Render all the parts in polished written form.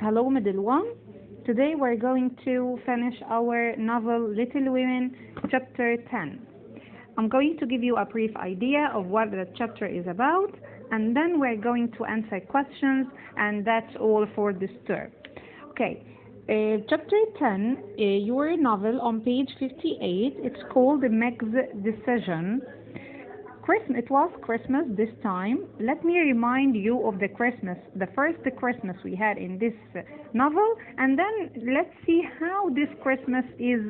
Hello, Middle One. Today we're going to finish our novel Little Women, chapter 10. I'm going to give you a brief idea of what the chapter is about, and then we're going to answer questions, and that's all for this term. Okay, chapter 10, your novel on page 58, it's called Meg's Decision. It was Christmas this time. Let me remind you of the first Christmas we had in this novel, and then let's see how this Christmas is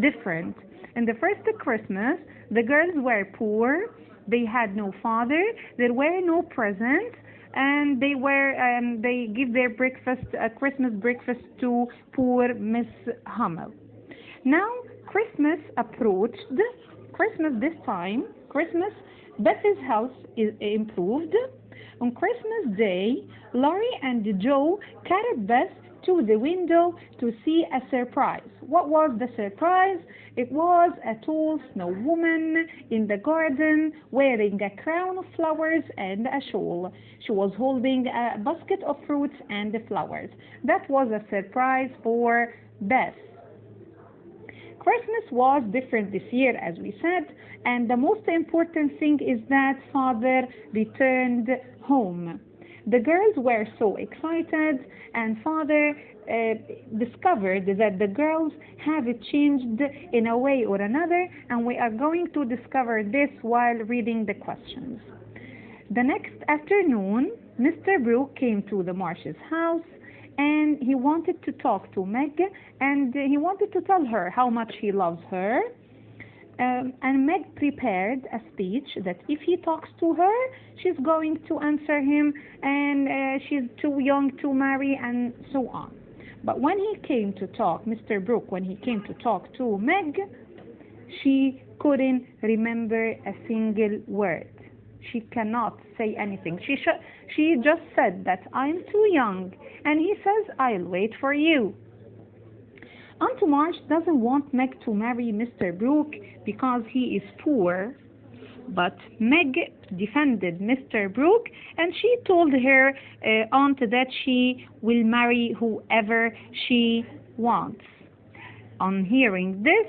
different. In the first Christmas, the girls were poor, they had no father, there were no presents, and they give their breakfast, Christmas breakfast to poor Miss Hummel. Now Christmas approached. Christmas this time, Christmas, Beth's health is improved. On Christmas Day, Laurie and Joe carried Beth to the window to see a surprise. What was the surprise? It was a tall snow woman in the garden wearing a crown of flowers and a shawl. She was holding a basket of fruits and flowers. That was a surprise for Beth. Christmas was different this year, as we said, and the most important thing is that Father returned home. The girls were so excited, and Father discovered that the girls have changed in a way or another, and we are going to discover this while reading the questions. The next afternoon, Mr. Brooke came to the Marshes' house, and he wanted to talk to Meg, and he wanted to tell her how much he loves her. And Meg prepared a speech that if he talks to her, she's going to answer him, and she's too young to marry, and so on. But when he came to talk, Mr. Brooke, when he came to talk to Meg, she couldn't remember a single word. She cannot say anything. She just said that I'm too young, and he says I'll wait for you. Aunt March doesn't want Meg to marry Mr. Brooke because he is poor, but Meg defended Mr. Brooke, and she told her aunt that she will marry whoever she wants. On hearing this,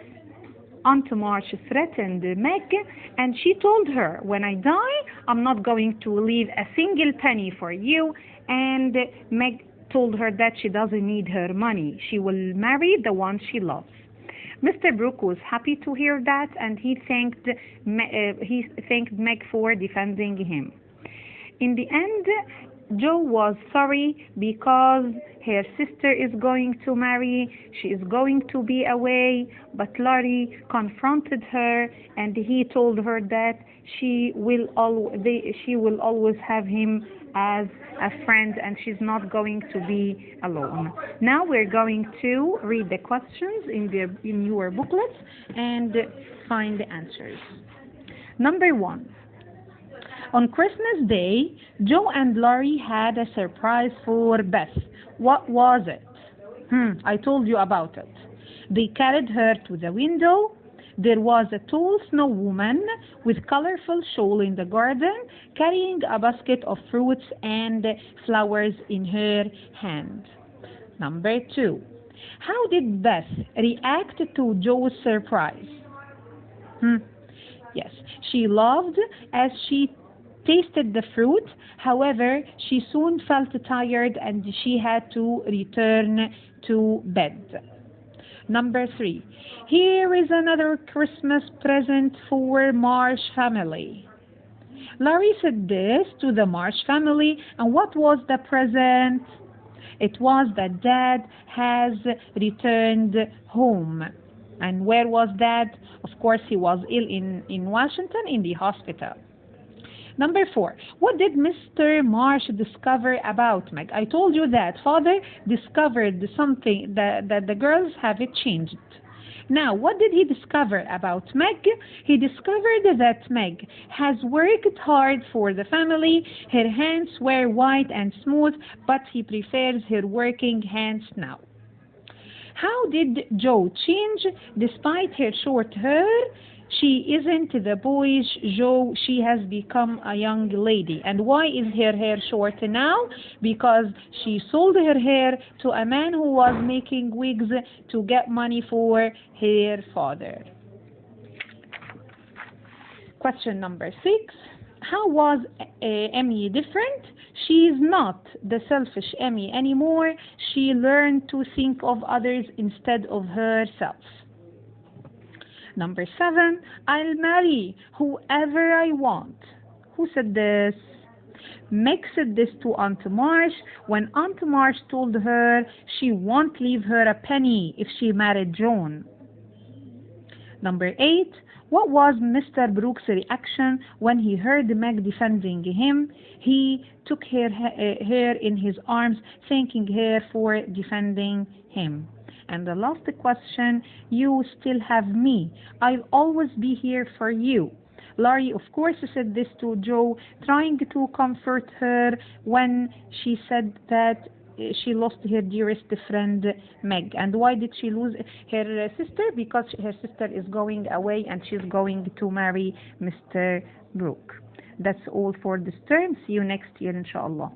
Aunt March threatened Meg, and she told her, when I die, I'm not going to leave a single penny for you. And Meg told her that she doesn't need her money. She will marry the one she loves. Mr. Brooke was happy to hear that, and he thanked Meg for defending him. In the end, Jo was sorry because her sister is going to marry, she is going to be away, but Laurie confronted her, and he told her that she will always have him as a friend, and she's not going to be alone. Now we're going to read the questions in your booklets and find the answers. Number 1. On Christmas Day, Joe and Laurie had a surprise for Beth. What was it? I told you about it. They carried her to the window. There was a tall snow woman with colorful shawl in the garden, carrying a basket of fruits and flowers in her hand. Number 2. How did Beth react to Joe's surprise? Yes, she laughed as she tasted the fruit. However, she soon felt tired and she had to return to bed. Number 3. Here is another Christmas present for Marsh family. Laurie said this to the Marsh family, and what was the present? It was that Dad has returned home. And where was Dad? Of course, he was ill in Washington in the hospital. Number 4. What did Mr. Marsh discover about Meg? I told you that Father discovered something that the girls have changed. Now, what did he discover about Meg? He discovered that Meg has worked hard for the family. Her hands were white and smooth, but he prefers her working hands now. How did Jo change? Despite her short hair, She isn't the boyish Joe. She has become a young lady. And why is her hair short now? Because she sold her hair to a man who was making wigs to get money for her father. Question number 6. How was Emmy different? She is not the selfish Emmy anymore. She learned to think of others instead of herself. Number 7. I'll marry whoever I want. Who said this? Meg said this to Aunt Marsh when Aunt Marsh told her she won't leave her a penny if she married John. Number 8. What was Mr. Brooks' reaction when he heard Meg defending him? He took her in his arms, thanking her for defending him. And the last question, you still have me. I'll always be here for you. Laurie, of course, said this to Joe, trying to comfort her when she said that she lost her dearest friend Meg. And why did she lose her sister? Because her sister is going away and she's going to marry Mr. Brooke. That's all for this term. See you next year, inshallah.